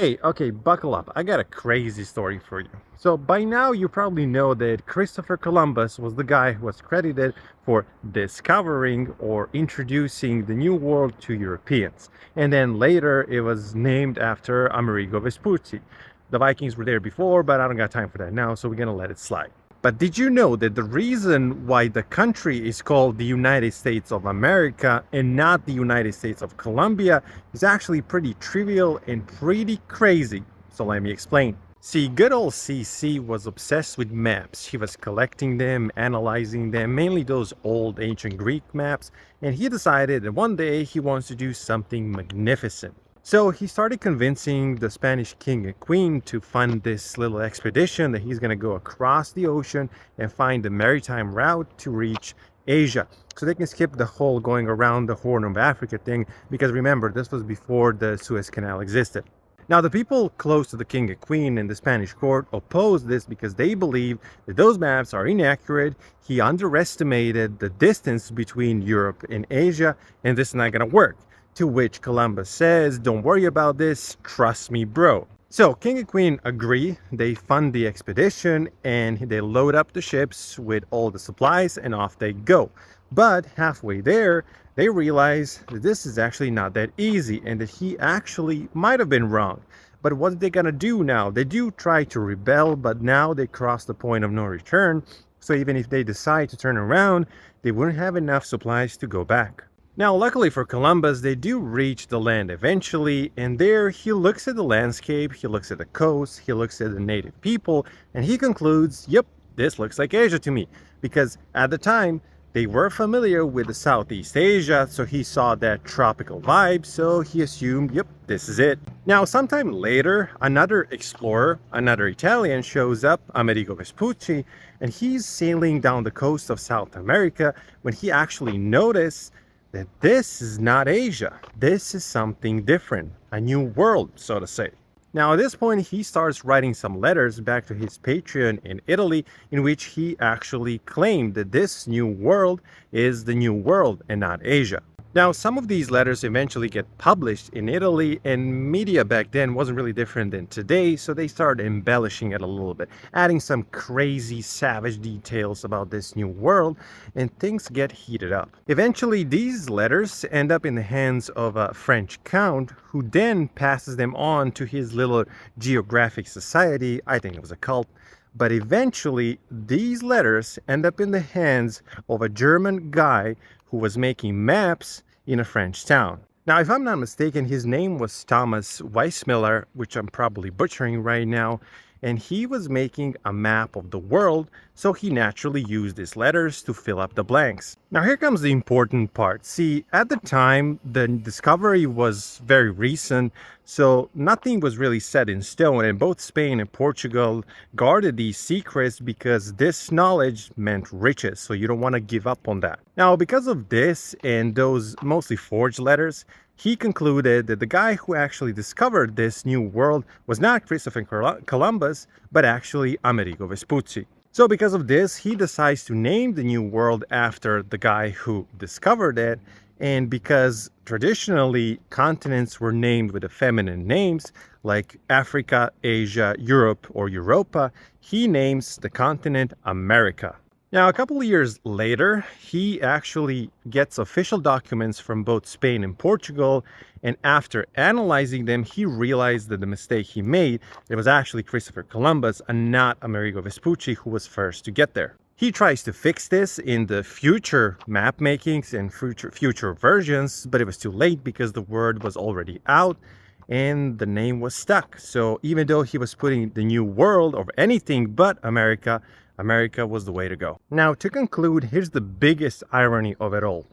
Hey, okay, buckle up. I got a crazy story for you. So, by now, you probably know that Christopher Columbus was the guy who was credited for discovering or introducing the New World to Europeans. And then later, it was named after Amerigo Vespucci. The Vikings were there before, but I don't got time for that now, so we're gonna let it slide. But did you know that the reason why the country is called the United States of America and not the United States of Colombia is actually pretty trivial and pretty crazy? So let me explain. See, good old CC was obsessed with maps. He was collecting them, analyzing them, mainly those old ancient Greek maps, and he decided that one day he wants to do something magnificent. So he started convincing the Spanish king and queen to fund this little expedition that he's going to go across the ocean and find the maritime route to reach Asia. So they can skip the whole going around the Horn of Africa thing, because remember, this was before the Suez Canal existed. Now, the people close to the king and queen in the Spanish court opposed this because they believe that those maps are inaccurate. He underestimated the distance between Europe and Asia, and this is not going to work. To which Columbus says, don't worry about this, trust me, bro. So king and queen agree, they fund the expedition, and they load up the ships with all the supplies, and off they go. But halfway there, they realize that this is actually not that easy, and that he actually might have been wrong. But what are they gonna do now? They do try to rebel, but now they cross the point of no return. So even if they decide to turn around, they wouldn't have enough supplies to go back. Now, luckily for Columbus, they do reach the land eventually, and there he looks at the landscape, he looks at the coast, he looks at the native people, and he concludes, yep, this looks like Asia to me. Because at the time, they were familiar with the Southeast Asia, so he saw that tropical vibe, so he assumed, yep, this is it. Now, sometime later, another explorer, another Italian, shows up, Amerigo Vespucci, and he's sailing down the coast of South America when he actually noticed that this is not Asia. This is something different, a new world, so to say. Now, at this point, he starts writing some letters back to his patron in Italy, in which he actually claimed that this new world is the new world and not Asia. Now, some of these letters eventually get published in Italy, and media back then wasn't really different than today, so they started embellishing it a little bit, adding some crazy, savage details about this new world, and things get heated up. Eventually, these letters end up in the hands of a French count, who then passes them on to his little geographic society. I think it was a cult. But eventually, these letters end up in the hands of a German guy who was making maps in a French town. Now, if I'm not mistaken, his name was Thomas Weissmiller, which I'm probably butchering right now, and he was making a map of the world, so he naturally used these letters to fill up the blanks. Now, here comes the important part. See, at the time, the discovery was very recent, so nothing was really set in stone, and both Spain and Portugal guarded these secrets because this knowledge meant riches, so you don't want to give up on that. Now, because of this and those mostly forged letters, he concluded that the guy who actually discovered this new world was not Christopher Columbus, but actually Amerigo Vespucci. So because of this, he decides to name the new world after the guy who discovered it. And because traditionally continents were named with the feminine names like Africa, Asia, Europe, or Europa, he names the continent America. Now, a couple of years later, he actually gets official documents from both Spain and Portugal, and after analyzing them, he realized that the mistake he made, it was actually Christopher Columbus and not Amerigo Vespucci who was first to get there. He tries to fix this in the future map makings and future versions, but it was too late because the word was already out and the name was stuck. So even though he was putting the new world over anything but America, America was the way to go. Now, to conclude, here's the biggest irony of it all.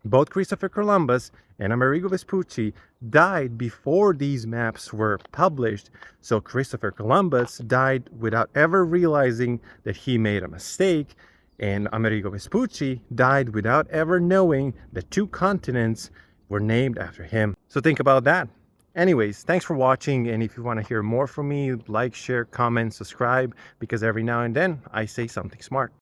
Both Christopher Columbus and Amerigo Vespucci died before these maps were published, so Christopher Columbus died without ever realizing that he made a mistake, and Amerigo Vespucci died without ever knowing that two continents were named after him. So think about that. Anyways, thanks for watching, and if you want to hear more from me, like, share, comment, subscribe, because every now and then I say something smart.